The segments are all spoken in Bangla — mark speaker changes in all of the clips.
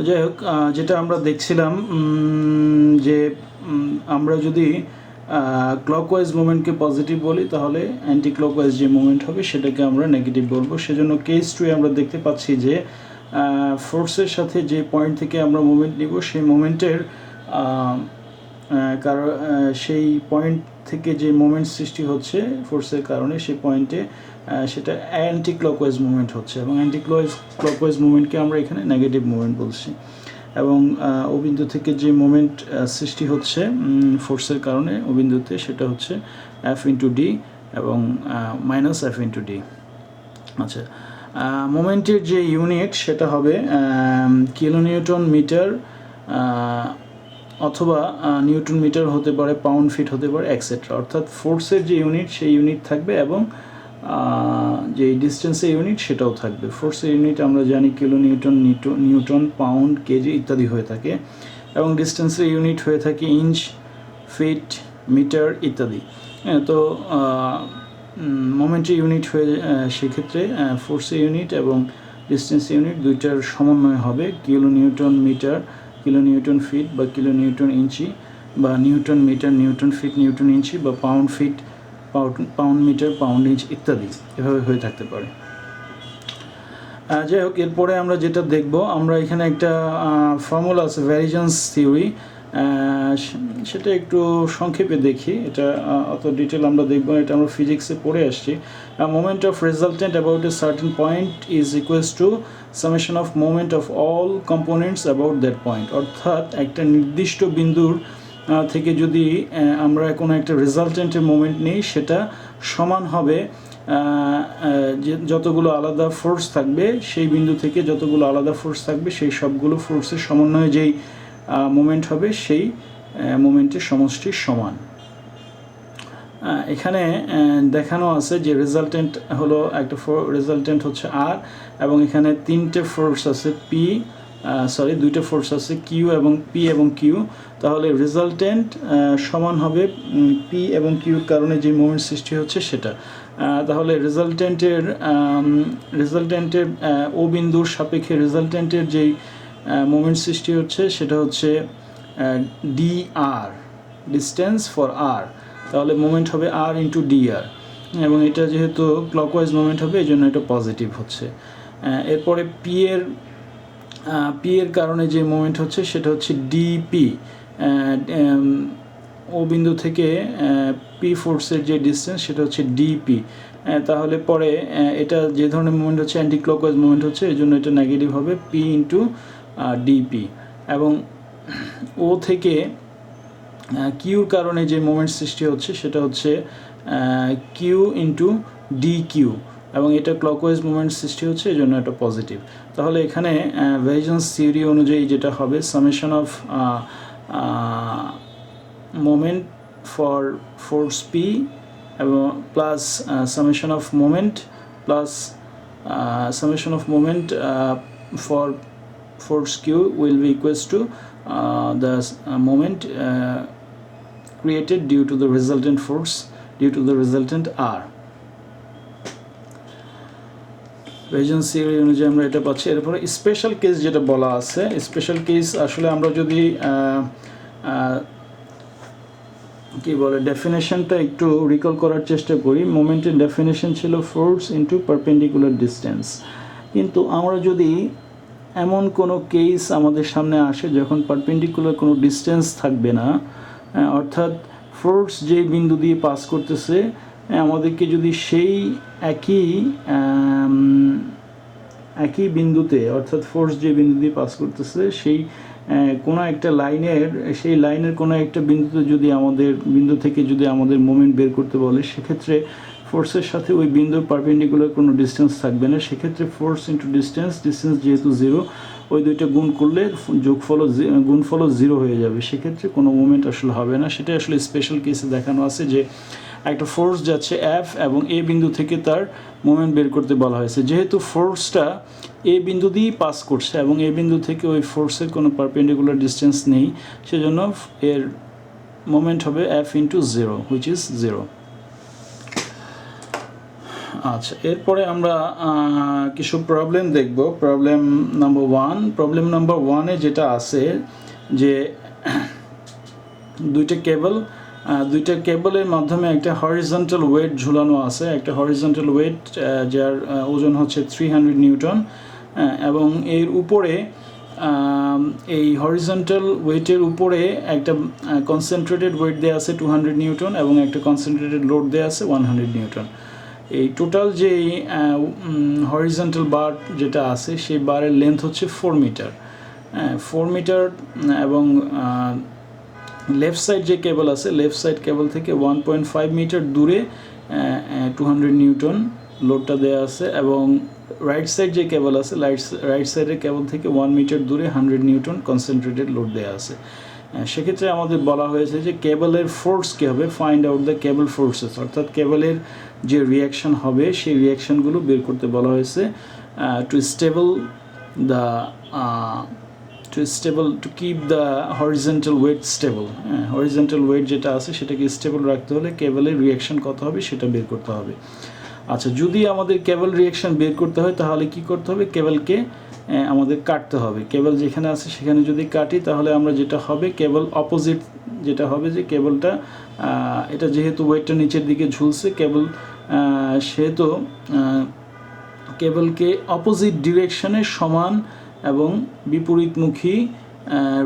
Speaker 1: যাই হোক, যেটা আমরা দেখছিলাম যে আমরা যদি ক্লকওয়াইজ মুভমেন্টকে পজিটিভ বলি তাহলে অ্যান্টি ক্লকওয়াইজ যে মুভমেন্ট হবে সেটাকে আমরা নেগেটিভ বলবো। সেজন্য কেস 2 আমরা দেখতে পাচ্ছি যে ফোর্সের সাথে যে পয়েন্ট থেকে আমরা মুভমেন্ট নিব সেই মুভমেন্টের কারণ সেই পয়েন্ট থেকে যে মুভমেন্ট সৃষ্টি হচ্ছে ফোর্সের কারণে সেই পয়েন্টে সেটা অ্যান্টি ক্লকওয়াইজ মুভমেন্ট হচ্ছে, এবং অ্যান্টি ক্লকওয়াইজ মুভমেন্টকে আমরা এখানে নেগেটিভ মুভমেন্ট বলছি। এবং ও বিন্দু থেকে যে মোমেন্ট সৃষ্টি হচ্ছে ফোর্সের কারণে ও বিন্দুতে সেটা হচ্ছে এফ ইন্টু ডি এবং মাইনাস এফ ইন্টু ডি। আচ্ছা, মোমেন্টের যে ইউনিট সেটা হবে কিলোনিউটন মিটার অথবা নিউটন মিটার হতে পারে, পাউন্ড ফিট হতে পারে, এক্সেট্রা। অর্থাৎ ফোর্সের যে ইউনিট সেই ইউনিট থাকবে এবং যে ডিস্টেন্সের ইউনিট সেটাও থাকবে। ফোর্সের ইউনিট আমরা জানি কিলোনিউটন, নিউটন, পাউন্ড, কেজি ইত্যাদি হয়ে থাকে, এবং ডিস্টেন্সের ইউনিট হয়ে থাকে ইঞ্চ, ফিট, মিটার ইত্যাদি। তো মোমেন্টের ইউনিট হয়ে সেক্ষেত্রে ফোর্সের ইউনিট এবং ডিস্টেন্স ইউনিট দুইটার সমন্বয় হবে কিলোনিউটন মিটার, কিলোনিউটন ফিট বা কিলোনিউটন ইঞ্চি, বা newton metre, newton feet, newton inch, বা pound feet, pound metre, pound inch ইত্যাদি এভাবে হয়ে থাকতে পারে। যাই হোক, এরপরে আমরা যেটা দেখব, আমরা এখানে একটা ফর্মুলা আছে ভ্যারিজেন্স থিওরি, সেটা একটু সংক্ষেপে দেখি। এটা অত ডিটেল আমরা দেখব না, এটা আমরা ফিজিক্সে পড়ে আসছি। Moment of resultant about a certain point is equals to summation of moment of all components about that point. অর্থাৎ একটা নির্দিষ্ট বিন্দুর থেকে যদি আমরা কোনো একটা রেজাল্টেন্টের মোমেন্ট নিই সেটা সমান হবে যে যতগুলো আলাদা ফোর্স থাকবে সেই বিন্দু থেকে যতগুলো আলাদা ফোর্স থাকবে সেই সবগুলো ফোর্সের সমন্বয়ে যেই মোমেন্ট হবে সেই মোমেন্টের সমষ্টির সমান। এখানে দেখানো আছে যে রেজাল্টেন্ট হলো একটা রেজাল্টেন্ট হচ্ছে আর, এবং এখানে তিনটে ফোর্স আছে দুইটা ফোর্স আছে কিউ এবং পি এবং কিউ। তাহলে রেজাল্টেন্ট সমান হবে পি এবং কিউর কারণে যে মোমেন্ট সৃষ্টি হচ্ছে সেটা। তাহলে রেজাল্টেন্টের ও বিন্দুর সাপেক্ষে রেজাল্টেন্টের যেই মোমেন্ট সৃষ্টি হচ্ছে সেটা হচ্ছে ডি আর, ডিস্টেন্স ফর আর। তাহলে মোমেন্ট হবে আর ইন্টু ডি আর, এবং এটা যেহেতু ক্লকওয়াইজ মোমেন্ট হবে এই জন্য এটা পজিটিভ হচ্ছে। এরপরে পি এর কারণে যে মোমেন্ট হচ্ছে সেটা হচ্ছে ডিপি, ও বিন্দু থেকে পি ফোর্সের যে ডিস্টেন্স সেটা হচ্ছে ডিপি। তাহলে পরে এটা যে ধরনের মুভমেন্ট হচ্ছে অ্যান্টি ক্লকওয়াইজ মুভমেন্ট হচ্ছে এই জন্য এটা নেগেটিভ হবে পি ইন্টু ডিপি। এবং ও থেকে কিউর কারণে যে মোমেন্ট সৃষ্টি হচ্ছে সেটা হচ্ছে কিউ ইন্টু ডি কিউ, এবং এটা ক্লকওয়াইজ মুভমেন্ট সৃষ্টি হচ্ছে এই জন্য এটা পজিটিভ। তাহলে এখানে ভ্যারিজেন্স থিওরি অনুযায়ী যেটা হবে summation of moment for force P এবং plus summation of moment plus summation of moment for force q will be equals to the moment created due to the resultant force due to the resultant r. ভ্যারিজেন্স theory অনুযায়ী আমরা এটা পাচ্ছি। এরপরে স্পেশাল কেস যেটা বলা আছে, স্পেশাল কেস আসলে আমরা যদি কি বলে ডেফিনেশনটা একটু রিকল করার চেষ্টা করি। মোমেন্টের ডেফিনেশন ছিল ফোর্স ইন্টু পারপেন্ডিকুলার ডিস্টেন্স, কিন্তু আমরা যদি এমন কোনো কেস আমাদের সামনে আসে যখন পারপেন্ডিকুলার কোনো ডিস্টেন্স থাকবে না, অর্থাৎ ফোর্স যেই বিন্দু দিয়ে পাস করতেছে আমাদেরকে যদি সেই একই বিন্দুতে, অর্থাৎ ফোর্স যে বিন্দু দিয়ে পাস করতেছে সেই কোনো একটা লাইনের কোনো একটা বিন্দুতে যদি বিন্দু থেকে যদি আমাদের মোমেন্ট বের করতে বলে সেক্ষেত্রে ফোর্সের সাথে ওই বিন্দুর পারপেন্ডিকুলার কোনো ডিস্টেন্স থাকবে না। সেক্ষেত্রে ফোর্স ইন্টু ডিস্টেন্স যেহেতু জিরো, ওই দুইটা গুণ করলে গুণফলও জিরো হয়ে যাবে, সেক্ষেত্রে কোনো মুভমেন্ট আসলে হবে না। সেটা আসলে স্পেশাল কেসে দেখানো আছে যে একটা ফোর্স যাচ্ছে এফ এবং এ বিন্দু থেকে তার মুভমেন্ট বের করতে বলা হয়েছে। যেহেতু ফোর্সটা এ বিন্দু দিয়েই পাস করছে এবং এ বিন্দু থেকে ওই ফোর্সের কোনো পারপেন্ডিকুলার ডিস্টেন্স নেই, সেজন্য এর মোমেন্ট হবে F into zero which is zero. আচ্ছা, এরপরে আমরা কিছু প্রবলেম দেখব। প্রবলেম নাম্বার ওয়ানে যেটা আছে যে দুইটা কেবলের মাধ্যমে একটা হরিজন্টাল ওয়েট ঝুলানো আছে, একটা হরিজন্টাল ওয়েট যার ওজন হচ্ছে 300 নিউটন, এবং এর উপরে এই হরিজন্টাল ওয়েটের উপরে একটা কনসেন্ট্রেটেড ওয়েট দেওয়া আছে 200 নিউটন এবং একটা কনসেন্ট্রেটেড লোড দেওয়া আছে 100 নিউটন। এই টোটাল যে হরিজন্টাল বার যেটা আছে সেই বারের লেন্থ হচ্ছে 4 মিটার, 4 মিটার, এবং লেফট সাইড যে কেবল আছে, লেফট সাইড কেবল থেকে 1.5 মিটার দূরে 200 নিউটন লোডটা দেওয়া আছে, এবং রাইট সাইড যে কেবল আছে, রাইট সাইডের কেবল থেকে 1 মিটার দূরে 100 নিউটন কনসেন্ট্রেটেড লোড দেওয়া আছে। সেক্ষেত্রে আমাদের বলা হয়েছে যে কেবলের ফোর্স কী হবে, find out the cable forces, অর্থাৎ কেবলের যে রিয়াকশান হবে সেই রিয়াকশানগুলো বের করতে বলা হয়েছে to keep the horizontal weight stable. Horizontal weight যেটা আছে সেটাকে স্টেবল রাখতে হলে কেবলের রিয়াকশান কত হবে সেটা বের করতে হবে। আচ্ছা, যদি আমাদের কেবল রিয়াকশান বের করতে হয় তাহলে কি করতে হবে, কেবলকে আমাদের কাটতে হবে। কেবল যেখানে আছে সেখানে যদি কাটি তাহলে আমরা যেটা হবে, কেবল অপোজিট যেটা হবে যে কেবলটা এটা যেহেতু ওয়েটটা নিচের দিকে ঝুলছে কেবল, সেহেতু কেবলকে অপোজিট ডিরেকশনে সমান এবং বিপরীতমুখী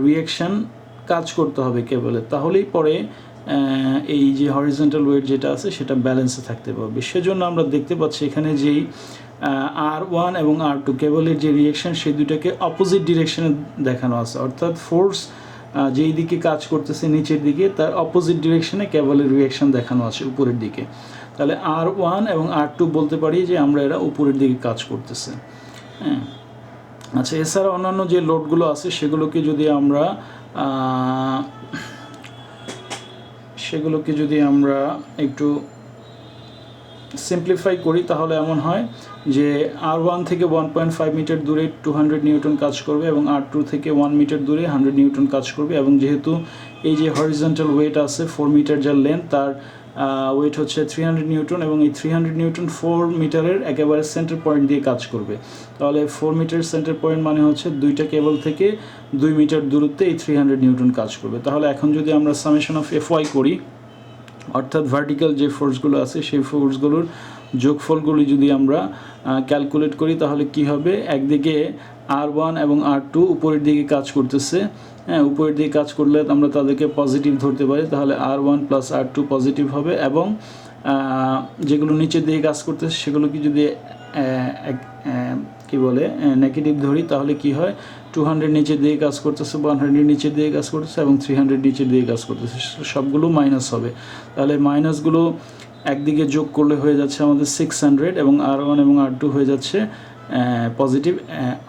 Speaker 1: রিয়াকশান কাজ করতে হবে কেবলের, তাহলেই পরে এই যে হরিজন্টাল ওয়েট যেটা আছে সেটা ব্যালেন্সে থাকতে পারবে। সেজন্য আমরা দেখতে পাচ্ছি এখানে যেই R1 এবং R2 কেবলের যে রিয়াকশান সেই দুটাকে অপোজিট ডিরেকশনে দেখানো আছে, অর্থাৎ ফোর্স যেই দিকে কাজ করতেছে নিচের দিকে তার অপোজিট ডিরেকশনে কেবলের রিয়াকশান দেখানো আছে উপরের দিকে। তাহলে R1 এবং R2 বলতে পারি যে আমরা এরা উপরের দিকে কাজ করতেছে। হ্যাঁ, আচ্ছা, এছাড়া অন্যান্য যে লোডগুলো আছে সেগুলোকে যদি আমরা একটু সিম্পলিফাই করি তাহলে এমন হয় যে R1 থেকে 1.5 মিটার দূরে 200 নিউটন কাজ করবে এবং R2 থেকে 1 মিটার দূরে 100 নিউটন কাজ করবে, এবং যেহেতু এই যে হরিজন্টাল ওয়েট আছে 4 মিটার যার লেন্থ, তার ওয়েট হচ্ছে 300 নিউটন, এবং এই 300 নিউটন 4 মিটারের একেবারে সেন্টার পয়েন্ট দিয়ে কাজ করবে। তাহলে 4 মিটার সেন্টার পয়েন্ট মানে হচ্ছে দুইটা কেবল থেকে 2 মিটার দূরত্বে এই 300 নিউটন কাজ করবে। তাহলে এখন যদি আমরা সামেশন অফ Fy করি, অর্থাৎ ভার্টিক্যাল যে ফোর্সগুলো আছে সেই ফোর্সগুলোর যোগফলগুলি যদি আমরা ক্যালকুলেট করি তাহলে কি হবে, একদিকে R1 এবং R2 উপরের দিকে কাজ করতেছে, হ্যাঁ, উপরের দিকে কাজ করলে আমরা তাদেরকে পজিটিভ ধরতে পারি, তাহলে R1 প্লাস R2 পজিটিভ হবে, এবং যেগুলো নিচের দিকে কাজ করতেছে সেগুলোকে যদি নেগেটিভ ধরি তাহলে কি হয়, 200 নিচের দিকে কাজ করতেছে, 100 নিচের দিকে কাজ করতেছে এবং 300 নিচের দিকে কাজ করতেছে, সবগুলো মাইনাস হবে। তাহলে মাইনাসগুলো একদিকে যোগ করলে হয়ে যাচ্ছে আমাদের 600, এবং R1 এবং R2 হয়ে যাচ্ছে পজিটিভ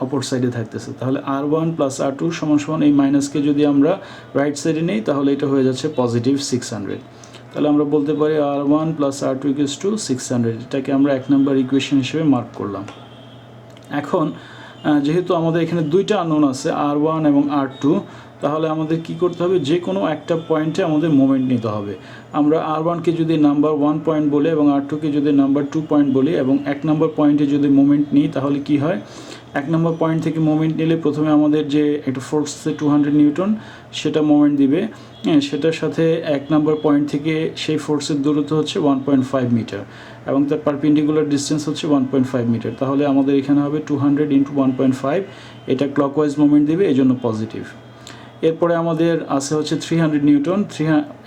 Speaker 1: অপর সাইডে থাকতেছে। তাহলে R1 প্লাস R2 সমান এই মাইনাসকে যদি আমরা রাইট সাইডে নিই তাহলে এটা হয়ে যাচ্ছে পজিটিভ 600। তাহলে আমরা বলতে পারি R1 plus R2 equals to 600। এটাকে আমরা 1 নম্বর ইকুয়েশন হিসেবে মার্ক করলাম। এখন যেহেতু আমাদের এখানে দুইটা আননোন আছে R1 এবং R2, তাহলে আমাদের কি করতে হবে, যে কোনো একটা পয়েন্টে আমাদের মোমেন্ট নিতে হবে। আমরা R1কে যদি নাম্বার 1 পয়েন্ট বলি এবং R2কে যদি নাম্বার 2 পয়েন্ট বলি এবং 1 নম্বর পয়েন্টে যদি মোমেন্ট নিই তাহলে কি হয়, 1 নম্বর পয়েন্ট থেকে মোমেন্ট নিলে প্রথমে আমাদের যে একটা ফোর্স আছে 200 নিউটন সেটা মোমেন্ট দিবে, সেটার সাথে 1 নম্বর পয়েন্ট থেকে সেই ফোর্সের দূরত্ব হচ্ছে 1.5 মিটার এবং তার পারপেন্ডিকুলার ডিস্টেন্স হচ্ছে 1.5 মিটার। তাহলে আমাদের এখানে হবে 200 ইন্টু 1.5, এটা ক্লকওয়াইজ মোমেন্ট দিবে, এই জন্য পজিটিভ। এরপরে আমাদের আছে হচ্ছে 300 নিউটন,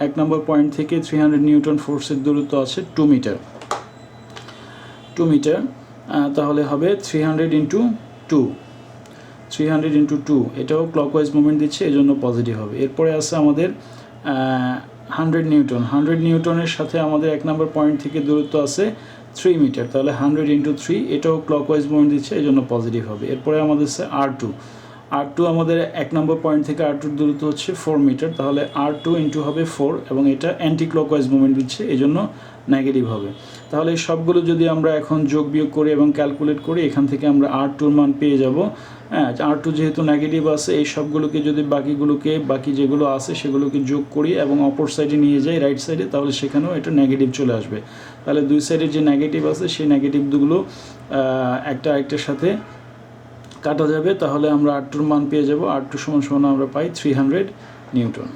Speaker 1: 1 নম্বর পয়েন্ট থেকে 300 নিউটন ফোর্সের দূরত্ব আছে 2 মিটার, তাহলে হবে 300 ইন্টু 2, এটাও ক্লকওয়াইজ মুভমেন্ট দিচ্ছে, এই জন্য পজিটিভ হবে। এরপরে আছে আমাদের 100 নিউটনের সাথে আমাদের 1 নম্বর পয়েন্ট থেকে দূরত্ব আছে 3 মিটার, তাহলে 100 ইন্টু 3, এটাও ক্লকওয়াইজ মুভমেন্ট দিচ্ছে, এই জন্য পজিটিভ হবে। এরপরে আমাদের আছে R2 আমাদের 1 নম্বর পয়েন্ট থেকে R2 দূরত্ব হচ্ছে 4 মিটার, তাহলে R2 ইন্টু হবে 4 এবং এটা অ্যান্টি ক্লকওয়াইজ মুভমেন্ট দিচ্ছে, এই জন্য নেগেটিভ হবে। তাহলে এই সবগুলো যদি আমরা এখন যোগ বিয়োগ করি এবং ক্যালকুলেট করি, এখান থেকে আমরা R2 মান পেয়ে যাব। হ্যাঁ, R2 যেহেতু নেগেটিভ আছে, এই সবগুলোকে যদি বাকি যেগুলো আছে সেগুলোকে যোগ করি এবং অপর সাইডে নিয়ে যাই রাইট সাইডে, তাহলে সেখানেও এটা নেগেটিভ চলে আসবে। তাহলে দুই সাইডে যে নেগেটিভ আছে সেই নেগেটিভগুলো একটা আরেকটার সাথে কাটা যাবে, তাহলে আমরা R2 মান পেয়ে যাব। R2 সমান আমরা পাই 300 নিউটন।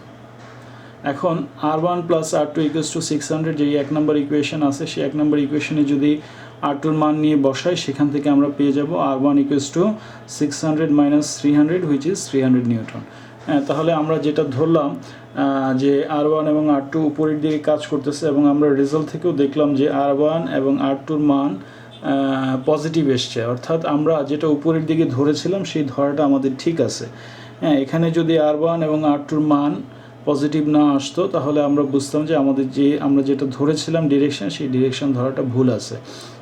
Speaker 1: এখন R1 plus R2 equals to 600, যেই 1 নম্বর ইকুয়েশন আছে সেই 1 নম্বর ইকুয়েশনে যদি R2 মান নিয়ে বসাই, সেখান থেকে আমরা পেয়ে যাব R1 equals to 600 minus 300 which is 300 Newton. হ্যাঁ, তাহলে আমরা যেটা ধরলাম যে R1 এবং R2 উপরের দিকে কাজ করতেছে, এবং আমরা রেজাল্ট থেকেও দেখলাম যে R1 এবং R2-র মান পজিটিভ এসছে, অর্থাৎ আমরা যেটা উপরের দিকে ধরেছিলাম সেই ধরাটা আমাদের ঠিক আছে। হ্যাঁ, এখানে যদি R1 এবং R2-র মান পজিটিভ না আসতো, তাহলে আমরা বুঝতাম যে আমরা যেটা ধরেছিলাম ডিরেকশন, সেই ডিরেকশন ধরাটা ভুল আছে।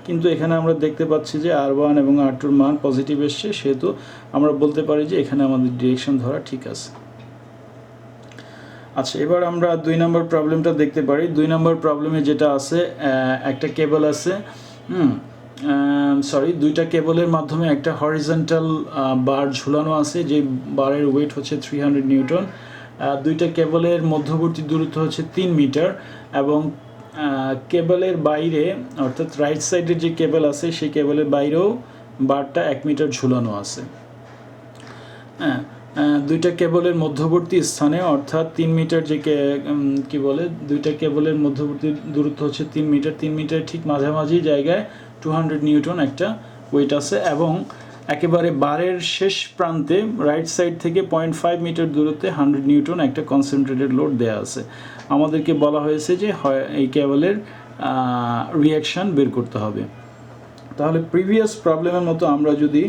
Speaker 1: কিন্তু এখানে আমরা দেখতে পাচ্ছি যে R1 এবং R2-র মান পজিটিভ এসছে, সেহেতু আমরা বলতে পারি যে এখানে আমাদের ডিরেকশন ধরা ঠিক আছে। আচ্ছা, এবার আমরা 2 নম্বর প্রবলেমটা দেখতে পারি। 2 নম্বর প্রবলেমে যেটা আছে, একটা কেবল আছে, দুইটা কেবলের মাধ্যমে একটা হরিজন্টাল বার ঝুলানো আছে, যে বারের ওয়েট হচ্ছে 300 নিউটন। দুইটা কেবলের মধ্যবর্তী দূরত্ব হচ্ছে 3 মিটার, এবং কেবলের বাইরে অর্থাৎ রাইট সাইডের যে কেবল আছে সেই কেবলের বাইরেও বারটা 1 মিটার ঝুলানো আছে। হ্যাঁ, দুইটা কেবলের মধ্যবর্তী স্থানে অর্থাৎ 3 মিটার যে দুইটা কেবলের মধ্যবর্তী দূরত্ব হচ্ছে 3 মিটার, 3 মিটার ঠিক মাঝামাঝি জায়গায় 200 নিউটন একটা ওয়েট আছে, এবং একেবারে বারের শেষ প্রান্তে রাইট সাইড থেকে 0.5 মিটার দূরত্বে 100 নিউটন একটা কনসেন্ট্রেটেড লোড দেওয়া আছে। আমাদেরকে বলা হয়েছে যে এই কেবলের রিঅ্যাকশান বের করতে হবে। তাহলে প্রিভিয়াস প্রবলেমের মতো আমরা যদি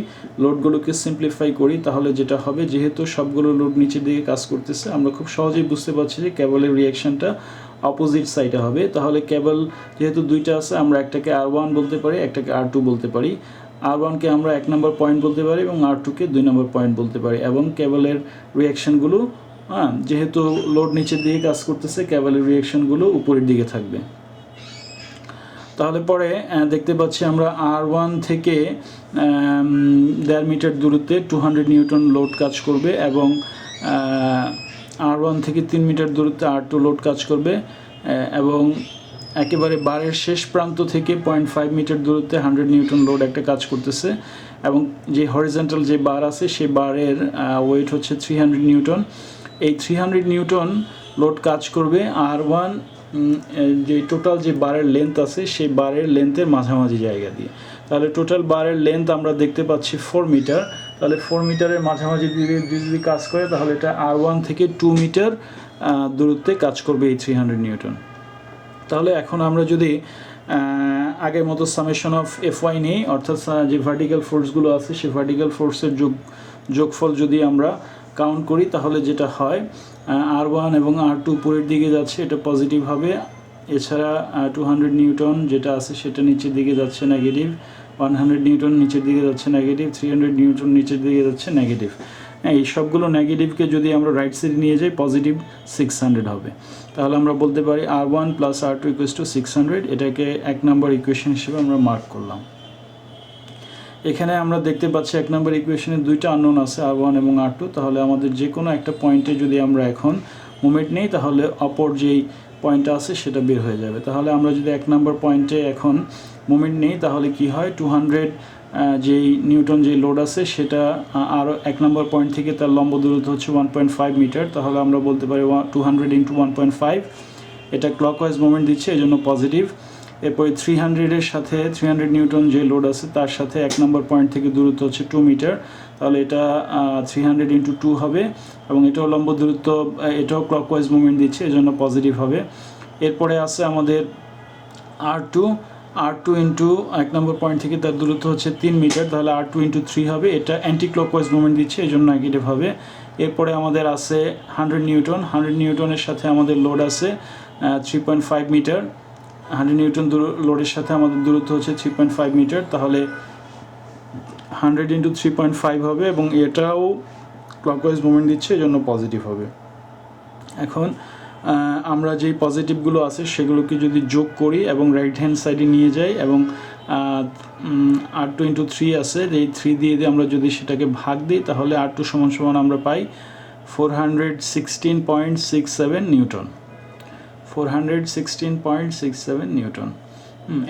Speaker 1: লোডগুলোকে সিম্পলিফাই করি, তাহলে যেটা হবে, যেহেতু সবগুলো লোড নিচের দিকে কাজ করতেছে, আমরা খুব সহজেই বুঝতে পারছি যে কেবলের রিঅ্যাকশানটা অপোজিট সাইডে হবে। তাহলে কেবল যেহেতু দুইটা আছে, আমরা একটাকে R1 বলতে পারি, একটাকে R2 বলতে পারি। R1-কে আমরা 1 নম্বর পয়েন্ট বলতে পারি এবং R2-কে 2 নম্বর পয়েন্ট বলতে পারি। এবং কেবলের রিঅ্যাকশানগুলো, যেহেতু লোড নিচের দিকে কাজ করতেছে, কেবলের রিঅ্যাকশানগুলো উপরের দিকে থাকবে। তাহলে পরে দেখতে পাচ্ছি আমরা R1 থেকে 1.5 মিটার দূরত্বে 200 নিউটন লোড কাজ করবে, এবং R1 থেকে 3 মিটার দূরত্বে R2 লোড কাজ করবে, এবং একেবারে বারের শেষ প্রান্ত থেকে 0.5 মিটার দূরত্বে 100 নিউটন লোড একটা কাজ করতেছে, এবং যে হরিজন্টাল যে বার আছে সেই বারের ওয়েট হচ্ছে 300 নিউটন। এই 300 নিউটন লোড কাজ করবে R1 যে টোটাল যে বারের লেন্থ আছে সেই বারের লেন্থের মাঝামাঝি জায়গা দিয়ে। তাহলে টোটাল বারের লেন্থ আমরা দেখতে পাচ্ছি 4 মিটার। তাহলে 4 মিটারের মাঝামাঝি যদি কাজ করে, তাহলে এটা R1 থেকে 2 মিটার দূরত্বে কাজ করবে এই 300 নিউটন। তাহলে এখন আমরা যদি আগের মতো সামেশন অফ FY নেই, অর্থাৎ যে ভার্টিক্যাল ফোর্সগুলো আছে সেই ভার্টিক্যাল ফোর্সের যোগফল যদি আমরা কাউন্ট করি, তাহলে যেটা হয়, R1 এবং R2 উপরের দিকে যাচ্ছে, এটা পজিটিভ হবে। এছাড়া 200 নিউটন যেটা আছে সেটা নিচের দিকে যাচ্ছে নেগেটিভ, 100 নিউটন নিচের দিকে যাচ্ছে নেগেটিভ, 300 নিউটন নিচের দিকে যাচ্ছে নেগেটিভ। এই সবগুলো নেগেটিভকে যদি আমরা রাইট সাইডে নিয়ে যাই, পজিটিভ 600 হবে। তাহলে আমরা বলতে পারি R1 plus R2 equals to 600। এটাকে 1 নম্বর ইকুয়েশন হিসেবে আমরা মার্ক করলাম। এখানে আমরা দেখতে পাচ্ছি 1 নম্বর ইকুয়েশনে দুইটা আননোন আছে, R1 এবং R2। তাহলে আমাদের যে কোনো একটা পয়েন্টে যদি আমরা এখন মোমেন্ট নেই, তাহলে অপর যেই পয়েন্টটা আছে সেটা বের হয়ে যাবে। তাহলে আমরা যদি 1 নম্বর পয়েন্টে এখন মোমেন্ট নেই, তাহলে কি হয়, 200 যেই নিউটন যেই লোড আছে সেটা আরও 1 নম্বর পয়েন্ট থেকে তার লম্ব দূরত্ব হচ্ছে 1.5 মিটার। তাহলে আমরা বলতে পারি 200 × 1.5, এটা ক্লকওয়াইজ মোমেন্ট দিচ্ছে, এই জন্য পজিটিভ। এরপরে 300-এর সাথে 300 নিউটন যে লোড আছে তার সাথে 1 নম্বর পয়েন্ট থেকে দূরত্ব হচ্ছে 2 মিটার। তাহলে এটা 300 × 2 হবে, এবং এটাও লম্ব দূরত্ব, এটাও ক্লকওয়াইজ মুভমেন্ট দিচ্ছে, এই জন্য পজিটিভ হবে। এরপরে আছে আমাদের R2 ইন্টু 1 নম্বর পয়েন্ট থেকে তার দূরত্ব হচ্ছে 3 মিটার, তাহলে R2 × 3 হবে, এটা অ্যান্টি ক্লকওয়াইজ মুভমেন্ট দিচ্ছে, এই জন্য নেগেটিভ হবে। এরপরে আমাদের আছে 100 নিউটনের সাথে আমাদের লোড আছে 3.5 মিটার। 100 নিউটন লোডের সাথে আমাদের দূরত্ব হচ্ছে 3.5 মিটার, তাহলে 100 × 3.5 হবে, এবং এটাও ক্লকওয়াইজ মুভমেন্ট দিচ্ছে, এই জন্য পজিটিভ হবে। এখন আমরা যেই পজিটিভগুলো আছে সেগুলোকে যদি যোগ করি এবং রাইট হ্যান্ড সাইডে নিয়ে যাই এবং R2 × 3 আছে, এই 3 দিয়ে আমরা যদি সেটাকে ভাগ দিই তাহলে R2 সমান সমান আমরা পাই 416.67 নিউটন, 416.67 নিউটন।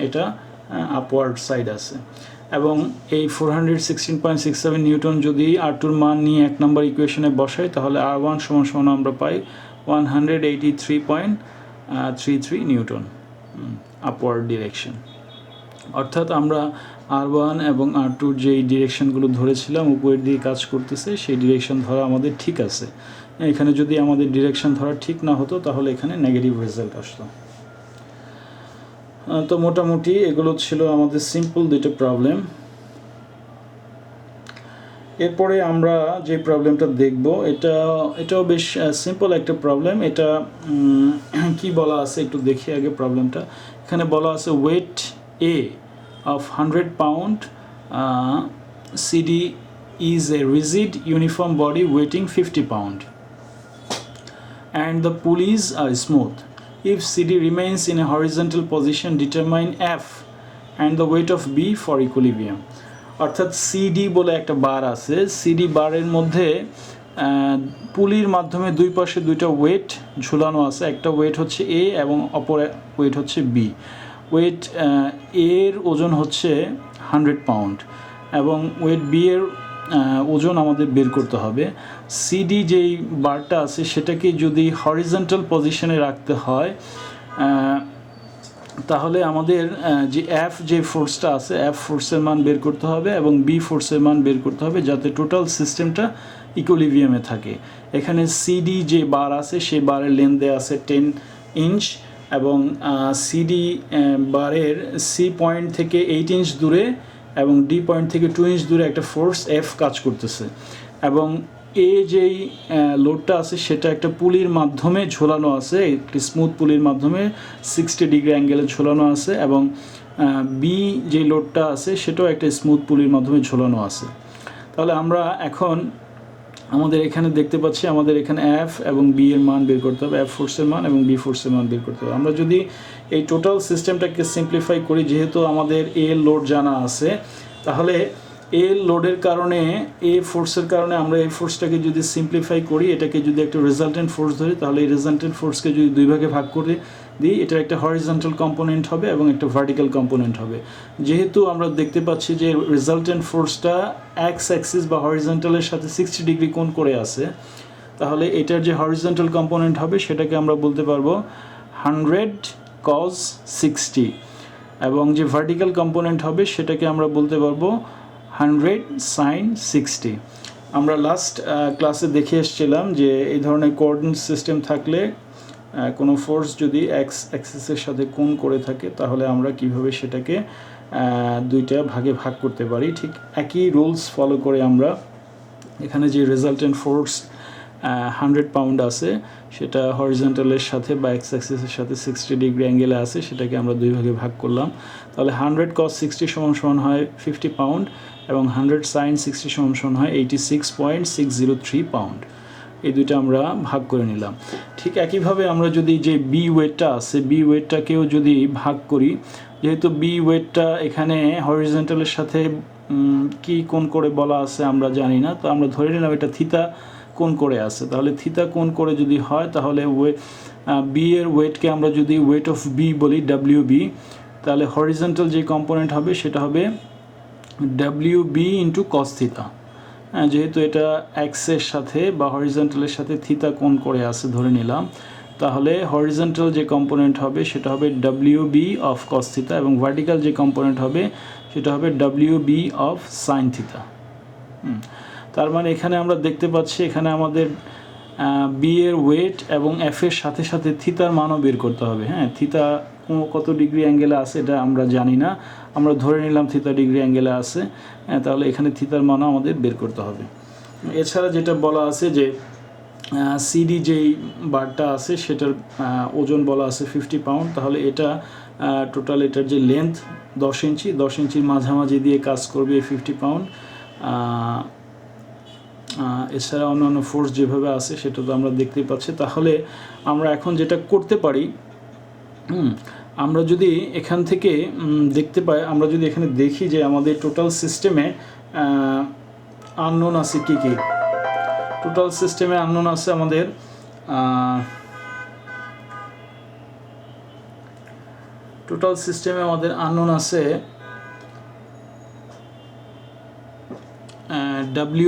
Speaker 1: এটা আপওয়ার্ড সাইড আছে এবং এই 416.67 নিউটন যদি R2 মান নিয়ে 1 নম্বর ইকুয়েশনে বসাই তাহলে R1 সমান সমান আমরা পাই 183.33 নিউটন আপওয়ার্ড ডিরেকশন। অর্থাৎ আমরা R1 এবং R2 যেই ডিরেকশনগুলো ধরেছিলাম উপরের দিকে কাজ করতেছে সেই ডিরেকশন ধরা আমাদের ঠিক আছে। এখানে যদি আমাদের ডিরেকশন ধরা ঠিক না হতো তাহলে এখানে নেগেটিভ রেজাল্ট আসতো। তো মোটামুটি এগুলো ছিল আমাদের সিম্পল দুটো প্রবলেম। এরপরে আমরা যে প্রবলেমটা দেখব এটাও বেশ সিম্পল একটা প্রবলেম। এটা কি বলা আছে একটু দেখি আগে প্রবলেমটা। এখানে বলা আছে wait A of 100 pound CD is a rigid uniform body weighing 50 pound and the pulleys are smooth. If CD remains in a horizontal position, determine F and the weight of B for equilibrium. অর্থাৎ CD বলে একটা বার আছে, CD বারের মধ্যে পুলির মাধ্যমে দুই পাশে দুইটা ওয়েট ঝুলানো আছে, একটা ওয়েট হচ্ছে A এবং অপর ওয়েট হচ্ছে B। ওয়েট এর ওজন হচ্ছে 100 পাউন্ড এবং ওয়েট বি এর ওজন আমাদের বের করতে হবে। সিডি যেই বারটা আছে সেটাকে যদি হরিজন্টাল পজিশনে রাখতে হয় তাহলে আমাদের যে এফ যে ফোর্সটা আছে এফ ফোর্সের মান বের করতে হবে এবং বি ফোর্সের মান বের করতে হবে যাতে টোটাল সিস্টেমটা ইকুইলিব্রিয়ামে থাকে। এখানে সিডি যে বার আছে সেই বারের লেন্থ দেওয়া আছে 10 ইঞ্চ এবং সিডি বারের সি পয়েন্ট থেকে 8 ইঞ্চ দূরে এবং ডি পয়েন্ট থেকে 2 ইঞ্চ দূরে একটা ফোর্স এফ কাজ করতেছে এবং এ যেই লোডটা আছে সেটা একটা পুলির মাধ্যমে ঝোলানো আছে, একটি স্মুথ পুলির মাধ্যমে 60 ডিগ্রি অ্যাঙ্গেলে ঝোলানো আছে এবং বি যে লোডটা আছে সেটাও একটা স্মুথ পুলির মাধ্যমে ঝোলানো আছে। তাহলে আমরা এখন আমাদের এখানে দেখতে পাচ্ছি আমাদের এখানে এফ এবং বি এর মান বের করতে হবে, এফ ফোর্সের মান এবং বি ফোর্সের মান বের করতে হবে। আমরা যদি এই টোটাল সিস্টেমটাকে সিম্পলিফাই করি, যেহেতু আমাদের এ লোড জানা আছে তাহলে এ লোডের কারণে এ ফোর্সের কারণে আমরা এই ফোর্সটাকে যদি সিম্পলিফাই করি, এটাকে যদি একটা রেজাল্টেন্ট ফোর্স ধরি তাহলে এই রেজাল্টেন্ট ফোর্সকে যদি দুই ভাগে ভাগ করে দিই এটার একটা হরিজন্টাল কম্পোনেন্ট হবে এবং একটা ভার্টিক্যাল কম্পোনেন্ট হবে। যেহেতু আমরা দেখতে পাচ্ছি যে রেজাল্টেন্ট ফোর্সটা এক্স অ্যাক্সিস বা হরিজন্টালের সাথে 60 ডিগ্রি কোণ করে আছে, তাহলে এটার যে হরিজন্টাল কম্পোনেন্ট হবে সেটাকে আমরা বলতে পারবো 100 cos 60 এবং যে ভার্টিক্যাল কম্পোনেন্ট হবে সেটাকে আমরা বলতে পারবো 100 sin 60। আমরা লাস্ট ক্লাসে দেখে এসেছিলাম যে এই ধরনের কোঅর্ডিনেট সিস্টেম থাকলে কোনো ফোর্স যদি এক্স অ্যাক্সিসের সাথে কোণ করে থাকে তাহলে আমরা কিভাবে সেটাকে দুইটা ভাগে ভাগ করতে পারি। ঠিক একই রুলস ফলো করে আমরা এখানে যে রেজাল্টেন্ট ফোর্স 100 পাউন্ড আছে সেটা হরিজন্টালের সাথে বা এক্স অ্যাক্সিসের সাথে 60 ডিগ্রি অ্যাঙ্গেলে আছে, সেটাকে আমরা দুই ভাগে ভাগ করলাম। তাহলে 100 cos 60 সমান হয় 50 পাউন্ড এবং 100 sin 60 সমান হয় 86.603 পাউন্ড। এই দুইটা আমরা ভাগ করে নিলাম। ঠিক একইভাবে আমরা যদি যে বি ওয়েটটা আছে বি ওয়েটটাকেও যদি ভাগ করি, যেহেতু বি ওয়েটটা এখানে হরিজন্টালের সাথে কি কোণ করে বলা আছে আমরা জানি না, তো আমরা ধরে নিলাম এটা থিতা কোণ করে আছে। তাহলে থিতা কোণ করে যদি হয় তাহলে বি এর ওয়েটকে আমরা যদি ওয়েট অফ বি বলি ডাব্লিউ বি, তাহলে হরিজন্টাল যে কম্পোনেন্ট হবে সেটা হবে ডাব্লিউ বি ইন্টু কস থিতা। যেহেতু এটা এক্সের সাথে বা হরিজন্টালের সাথে থিতা কোণ করে আছে ধরে নিলাম, তাহলে হরিজন্টাল যে কম্পোনেন্ট হবে সেটা হবে W B of cos theta এবং ভার্টিক্যাল যে কম্পোনেন্ট হবে সেটা হবে W B of sine theta. তার মানে এখানে আমরা দেখতে পাচ্ছি এখানে আমাদের বি এর ওয়েট এবং এফ এর সাথে সাথে থিতার মানও বের করতে হবে। থিতা কত ডিগ্রি অ্যাঙ্গেলে আছে এটা আমরা জানি না, আমরা ধরে নিলাম থিতা ডিগ্রি অ্যাঙ্গেলে আছে, তাহলে এখানে থিতার মানও আমাদের বের করতে হবে। এছাড়া যেটা বলা আছে যে সিডি যেই বারটা আছে সেটার ওজন বলা আছে 50 পাউন্ড, তাহলে এটা টোটাল এটার যে লেন্থ 10 ইঞ্চি, 10 ইঞ্চির মাঝামাঝি দিয়ে কাজ করবে 50 পাউন্ড। এছাড়া অন্যান্য ফোর্স যেভাবে আছে সেটা তো আমরা দেখতেই পাচ্ছি। তাহলে আমরা এখন যেটা করতে পারি, আমরা যদি এখান থেকে দেখতে পাই, আমরা যদি এখানে দেখি যে আমাদের টোটাল সিস্টেমে আননোন আছে কি কি। টোটাল সিস্টেমে আননোন আছে আমাদের আননোন আছে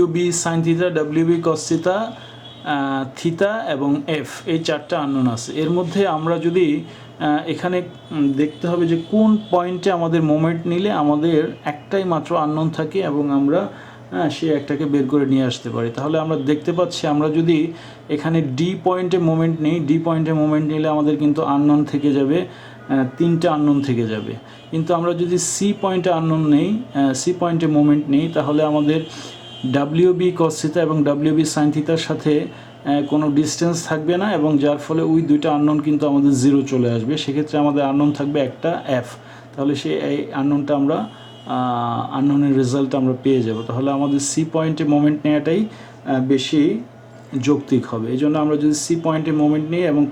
Speaker 1: WB sine theta, WB cos theta, theta এবং এফ, এই চারটা আননোন আছে। এর মধ্যে আমরা যদি এখানে দেখতে হবে যে কোন পয়েন্টে আমাদের মোমেন্ট নিলে আমাদের একটাই মাত্র আননোন থাকে এবং আমরা সে একটাকে বের করে নিয়ে আসতে পারি। তাহলে আমরা দেখতে পাচ্ছি আমরা যদি এখানে ডি পয়েন্টে মোমেন্ট নিই, ডি পয়েন্টে মোমেন্ট নিলে আমাদের কিন্তু আননোন থেকে যাবে, তিনটা আননোন থেকে যাবে। কিন্তু আমরা যদি সি পয়েন্টে আননোন নেই, সি পয়েন্টে মোমেন্ট নেই, তাহলে আমাদের WB কস থিটা এবং WB সাইন থিটার সাথে কোনো ডিস্টেন্স থাকবে না এবং যার ফলে ওই দুইটা আননোন কিন্তু আমাদের জিরো চলে আসবে। সেক্ষেত্রে আমাদের আননোন থাকবে একটা এফ। তাহলে এই আননোনটা আমরা আননোনের রেজাল্ট আমরা পেয়ে যাব। তাহলে আমাদের সি পয়েন্টে মোমেন্ট নেওয়াটাই বেশি যৌক্তিক হবে। এই জন্য আমরা যদি সি পয়েন্টে মোমেন্ট নিই এবং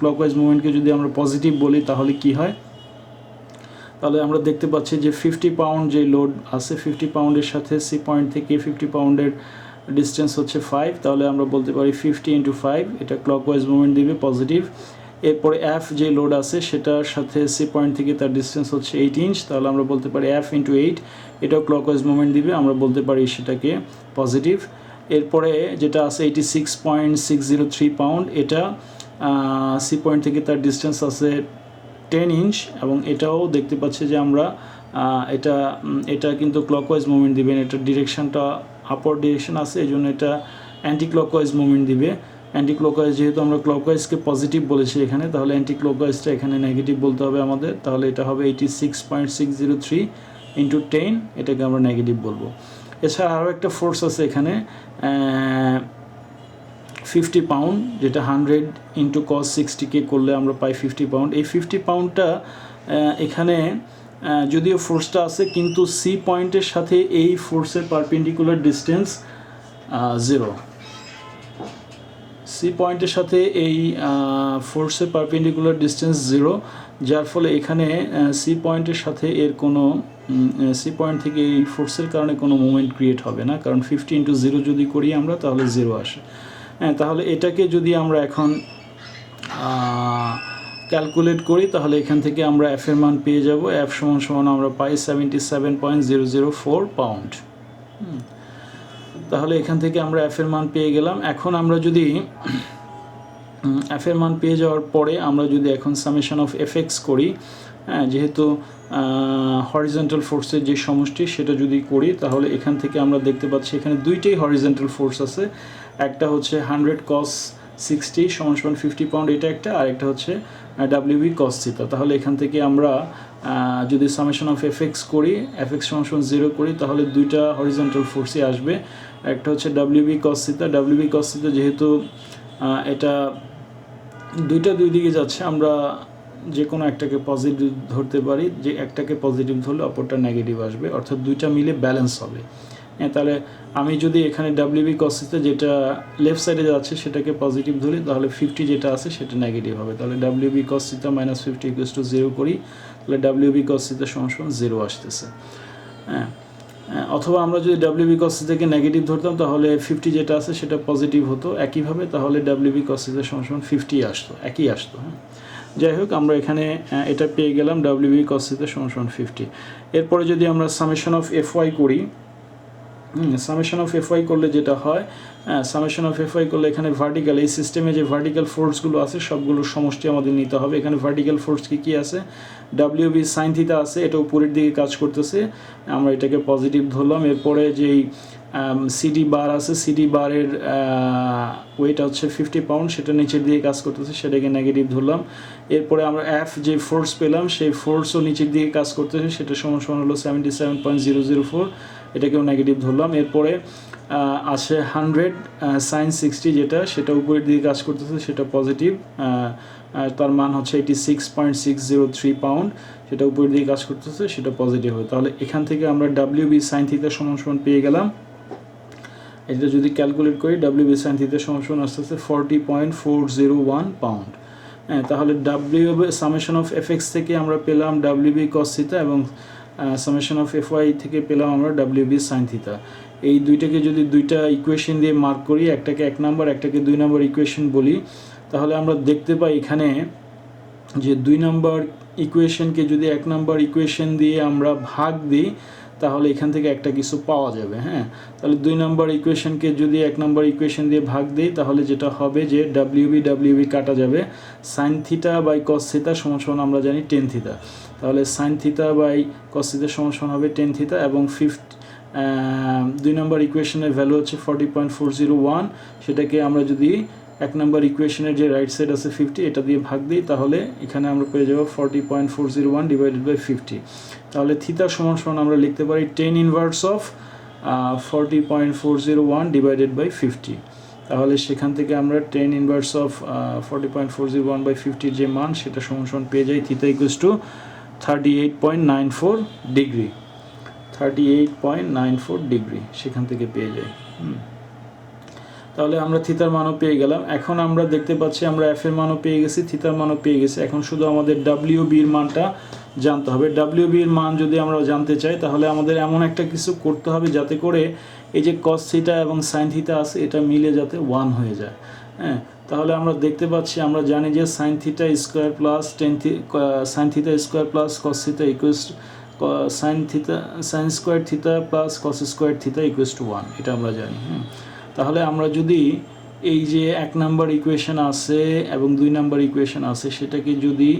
Speaker 1: ক্লকওয়াইজ মোমেন্টকে যদি আমরা পজিটিভ বলি তাহলে কি হয়, তাহলে আমরা দেখতে পাচ্ছি যে 50 পাউন্ড যে লোড আছে, 50 পাউন্ডের সাথে সি পয়েন্ট থেকে 50 পাউন্ডের ডিস্টেন্স হচ্ছে 5। তাহলে আমরা বলতে পারি 50 × 5, এটা ক্লকওয়াইজ মুভমেন্ট দিবে পজিটিভ। এরপরে এফ যে লোড আছে সেটার সাথে সি পয়েন্ট থেকে তার ডিস্টেন্স হচ্ছে 8 ইঞ্চ, তাহলে আমরা বলতে পারি F × 8, এটাও ক্লকওয়াইজ মুভমেন্ট দিবে, আমরা বলতে পারি সেটাকে পজিটিভ। এরপরে যেটা আছে 86.603 পাউন্ড, এটা সি পয়েন্ট থেকে তার ডিস্টেন্স আছে 10 ইঞ্চ এবং এটাও দেখতে পাচ্ছি যে আমরা এটা কিন্তু ক্লকওয়াইজ মুভমেন্ট দিবেন, এটার ডিরেকশনটা আপওয়ার্ড ডিরেকশন আছে, এই জন্য এটা অ্যান্টি ক্লকওয়াইজ মুভমেন্ট দিবে। অ্যান্টি ক্লকওয়াইজ যেহেতু আমরা ক্লকওয়াইজকে পজিটিভ বলেছি এখানে, তাহলে অ্যান্টি ক্লকওয়াইজটা এখানে নেগেটিভ বলতে হবে আমাদের। তাহলে এটা হবে 86.603 × 10, এটাকে আমরা নেগেটিভ বলবো। এছাড়া আরও একটা ফোর্স আছে এখানে 50 পাউন্ড, যেটা 100 × cos 60 করলে আমরা পাই 50 পাউন্ড। এই 50 পাউন্ডটা এখানে যদিও ফোর্সটা আছে কিন্তু সি পয়েন্টের সাথে এই ফোর্সের পারপেন্ডিকুলার ডিস্টেন্স 0। সি পয়েন্টের সাথে এই ফোর্সের পারপেন্ডিকুলার ডিস্টেন্স 0, যার ফলে এখানে সি পয়েন্টের সাথে এর কোনো সি পয়েন্ট থেকে এই ফোর্সের কারণে কোনো মুভমেন্ট ক্রিয়েট হবে না, কারণ 50 × 0 যদি করি আমরা তাহলে 0 আসে। তাহলে এটাকে যদি আমরা এখন ক্যালকুলেট করি তাহলে এখান থেকে আমরা এফ এর মান পেয়ে যাব। এফ সমান আমরা পাই 77.004 পাউন্ড। তাহলে এখান থেকে আমরা এফ এর মান পেয়ে গেলাম। এখন আমরা যদি এফ এর মান পেয়ে যাওয়ার পরে আমরা যদি এখন সামেশন অফ এফএক্স করি, যেহেতু হরিজন্টাল ফোর্সের যে সমষ্টি সেটা যদি করি তাহলে এখান থেকে আমরা দেখতে পাচ্ছি এখানে দুইটাই হরিজন্টাল ফোর্স আছে। একটা হচ্ছে 100 cos 60 = 50 পাউন্ড, এটা একটা, আর একটা হচ্ছে WB cos থিটা। তাহলে এখান থেকে আমরা যদি সামেশন অফ এফএক্স করি, এফএক্স = 0 করি, তাহলে দুইটা হরিজন্টাল ফোর্সই আসবে। একটা হচ্ছে WB cos theta. WB cos theta যেহেতু এটা দুইটা দুই দিকে যাচ্ছে, আমরা যে কোনো একটাকে পজিটিভ ধরতে পারি, যে একটাকে পজিটিভ ধরলে অপরটা নেগেটিভ আসবে, অর্থাৎ দুইটা মিলে ব্যালেন্স হবে। তাহলে আমি যদি এখানে WB cos থিটা যেটা লেফট সাইডে যাচ্ছে সেটাকে পজিটিভ ধরি, তাহলে 50 যেটা আছে সেটা নেগেটিভ হবে। তাহলে WB cos থিটা - 50 = 0 করি, তাহলে WB cos থিটা = 0 আসতেছে। অথবা আমরা যদি WB cos থিটাকে নেগেটিভ ধরতাম তাহলে 50 যেটা আছে সেটা পজিটিভ হতো একইভাবে, তাহলে WB cos থিটা = 50 আসতো, একই আসতো। যাই হোক, আমরা এখানে এটা পেয়ে গেলাম WB cos থিটা = 50। এরপরে যদি আমরা সামেশন অফ FY করি, সামেশন অফ FY করলে যেটা হয়, সামেশন অফ FY করলে এখানে ভার্টিক্যাল, এই সিস্টেমে যে ভার্টিক্যাল ফোর্সগুলো আছে সবগুলোর সমষ্টি আমাদের নিতে হবে। এখানে ভার্টিক্যাল ফোর্স কি আছে, WB sin থিটা আছে, এটা উপরের দিকে কাজ করতেছে, আমরা এটাকে পজিটিভ ধরলাম। এরপরে যেই CD বার আছে, CD বারের ওয়েট হচ্ছে 50 পাউন্ড, সেটা নিচের দিকে কাজ করতেছে, সেটাকে নেগেটিভ ধরলাম। এরপরে আমরা F যে ফোর্স পেলাম সেই ফোর্সও নিচের দিকে কাজ করতেছে, সেটা সমান হলো 77.004, এটাকেও নেগেটিভ ধরলাম। এরপরে আছে 100 sin 60 সেটা উপরের দিকে কাজ করতেছে, সেটা পজিটিভ, তার মান হচ্ছে 86.603 পাউন্ড, সেটা উপরের দিকে কাজ করতেছে, সেটা পজিটিভ হয়। তাহলে এখান থেকে আমরা WB sin থিটা = পেয়ে গেলাম এটা যদি ক্যালকুলেট করি ডাব্লিউ বি সাইন থিটা সমান আস্তে আস্তে 40.401 পাউন্ড। হ্যাঁ, তাহলে W summation of F x থেকে আমরা পেলাম ডাব্লিউ বি কস থিটা এবং সামেশন অফ এফ ওয়াই থেকে পেলাম আমরা ডাব্লিউ বি সাইন থিটা। এই দুইটাকে যদি দুইটা ইকুয়েশন দিয়ে মার্ক করি, একটাকে 1 নাম্বার একটাকে 2 নাম্বার ইকুয়েশন বলি, তাহলে আমরা দেখতে পাই এখানে যে 2 নাম্বার ইকুয়েশনকে যদি 1 নাম্বার ইকুয়েশন দিয়ে আমরা ভাগ দিই তাহলে এখান থেকে একটা কিছু পাওয়া যাবে। হ্যাঁ, তাহলে 2 নাম্বার ইকুয়েশনকে যদি 1 নাম্বার ইকুয়েশন দিয়ে ভাগ দিই তাহলে যেটা হবে যে ডাব্লিউ বি কাটা যাবে, sine theta by cos theta সমান সমান আমরা জানি টেন থিটা। তাহলে sine theta by cos theta সমান সমান হবে টেন থিটা এবং 2 নাম্বার ইকুয়েশনের ভ্যালু হচ্ছে 40.401। সেটাকে আমরা যদি 1 নাম্বার ইকুয়েশনের যে রাইট সাইড আছে 50 এটা দিয়ে ভাগ দিই তাহলে এখানে আমরা পেয়ে যাব 40.401 ডিভাইডেড বাই 50। তাহলে থিটা সমান সমান আমরা লিখতে পারি 10 ইনভার্স অফ 40.401 ডিভাইডেড বাই 50। তাহলে সেখান থেকে আমরা 10 ইনভার্স অফ 40.401 বাই 50 যে মান সেটা সমান সমান পেয়ে যাই theta equals to 38.94 degree. 38.94 degree সেখান থেকে পেয়ে যাই। তাহলে আমরা থিতার মানও পেয়ে গেলাম। এখন আমরা দেখতে পাচ্ছি আমরা এফ এর মানও পেয়ে গেছি, থিতার মানও পেয়ে গেছি। এখন শুধু আমাদের ডাব্লিউ বির মানটা জানতে হবে। ডাব্লিউ বির মান যদি আমরা জানতে চাই তাহলে আমাদের এমন একটা কিছু করতে হবে যাতে করে এই যে কস থিটা এবং সাইন থিটা আছে এটা মিলে যাতে 1 হয়ে যায়। হ্যাঁ, তাহলে আমরা দেখতে পাচ্ছি আমরা জানি যে sine theta square plus sine theta square plus cos theta equals sine square theta plus cos square theta equals to 1, এটা আমরা জানি। তাহলে আমরা যদি এই যে 1 নাম্বার ইকুয়েশন আছে এবং 2 নাম্বার ইকুয়েশন আছে সেটাকে যদি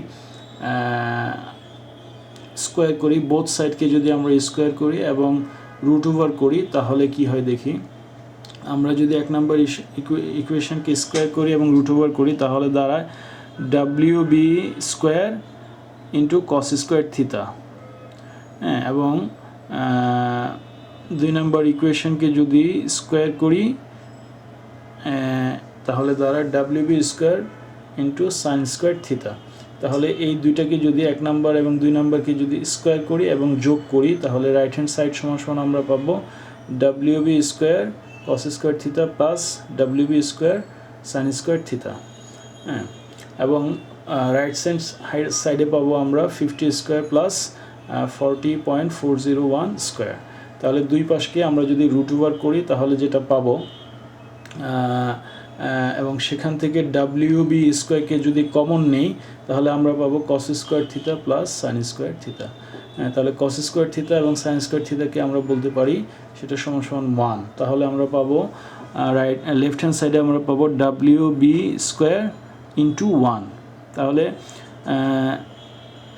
Speaker 1: স্কোয়ার করি, বোথ সাইডকে যদি আমরা স্কোয়ার করি এবং রুট ওভার করি তাহলে কি হয় দেখি। আমরা যদি 1 নাম্বার ইকুয়েশনকে স্কোয়ার করি এবং রুট ওভার করি তাহলে দাঁড়ায় W B square into cos square theta. হ্যাঁ, এবং 2 নাম্বার ইকুয়েশনকে যদি স্কোয়ার করি তাহলে দাঁড়ায় W B square into sine square theta. তাহলে এই দুইটাকে যদি 1 নাম্বার এবং 2 নাম্বারকে যদি স্কোয়ার করি এবং যোগ করি তাহলে রাইট হ্যান্ড সাইড সমান সমান আমরা পাবো W B square cos square theta plus W B square sine square theta. হ্যাঁ, এবং রাইট সাইডে পাবো আমরা 50 স্কোয়ার প্লাস 40.401 স্কোয়ার। তাহলে দুই পাশকে আমরা যদি রুট ওভার করি তাহলে যেটা পাবো এবং সেখান থেকে ডাব্লিউ বি স্কোয়ারকে যদি কমন নেই তাহলে আমরা পাবো কস square theta plus sign square theta. তাহলে কস স্কোয়ার থিতা এবং সাইন স্কোয়ার থিতাকে আমরা বলতে পারি সেটা সমান সমান 1। তাহলে আমরা পাবো লেফট হ্যান্ড সাইডে আমরা পাবো ডাব্লিউ বি স্কোয়ার ইন্টু 1। তাহলে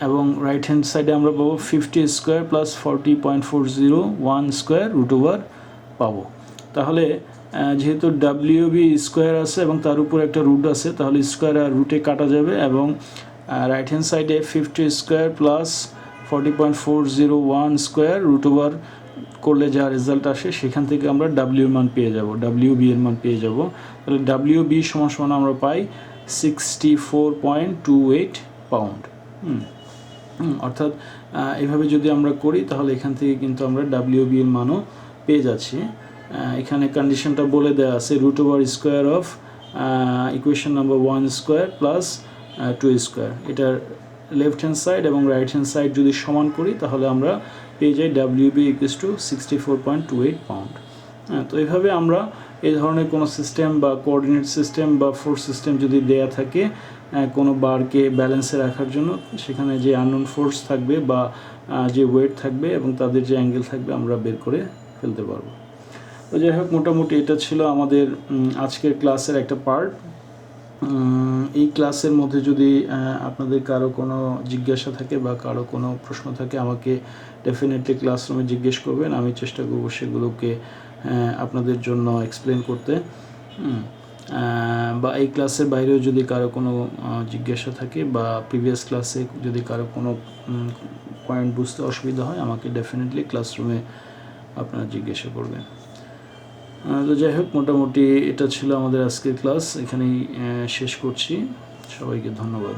Speaker 1: এবং রাইট হ্যান্ড সাইডে আমরা পাবো 50 square plus 40.401 square root over পাবো। তাহলে যেহেতু ডাব্লিউ বি স্কোয়ার আছে এবং তার উপর একটা রুট আছে তাহলে স্কোয়ার আর রুটে কাটা যাবে এবং রাইট হ্যান্ড সাইডে 50 square plus 40.401 square root over করলে যা রেজাল্ট আসে সেখান থেকে আমরা ডাব্লিউ এর মান পেয়ে যাব, ডাব্লিউ বি এর মান পেয়ে যাব। তাহলে ডাব্লিউ বি সমান সমান আমরা পাই 64.28 পাউন্ড। অর্থাৎ এভাবে যদি আমরা করি তাহলে এখান থেকে কিন্তু আমরা ডাব্লিউ বি এর মানও পেয়ে যাচ্ছি। এখানে কন্ডিশনটা বলে দেওয়া আছে root over square of equation number 1 square plus 2 square. এটার লেফট হ্যান্ড সাইড এবং রাইট হ্যান্ড সাইড যদি সমান করি তাহলে আমরা পেয়ে যাই W B equals to 64.28 pound. তো এইভাবে আমরা এই ধরনের কোনো সিস্টেম বা কোঅর্ডিনেট সিস্টেম বা ফোর্স সিস্টেম যদি দেয়া থাকে কোনো বারকে ব্যালেন্সে রাখার জন্য সেখানে যে আননোন ফোর্স থাকবে বা যে ওয়েট থাকবে এবং তাদের যে অ্যাঙ্গেল থাকবে আমরা বের করে ফেলতে পারবো। তো যাই হোক, মোটামুটি এটা ছিল আমাদের আজকের ক্লাসের একটা পার্ট। এই ক্লাসের মধ্যে যদি আপনাদের কারো কোনো জিজ্ঞাসা থাকে বা কারো কোনো প্রশ্ন থাকে আমাকে ডেফিনেটলি ক্লাসরুমে জিজ্ঞেস করবেন, আমি চেষ্টা করব সেগুলোকে আপনাদের জন্য এক্সপ্লেন করতে। বা এই ক্লাসের বাইরেও যদি কারো কোনো জিজ্ঞাসা থাকে বা প্রিভিয়াস ক্লাসে যদি কারো কোনো পয়েন্ট বুঝতে অসুবিধা হয় আমাকে ডেফিনেটলি ক্লাসরুমে আপনারা জিজ্ঞাসা করবেন। তো যাই হোক, মোটামুটি এটা ছিল আমাদের আজকের ক্লাস, এখানেই শেষ করছি। সবাইকে ধন্যবাদ।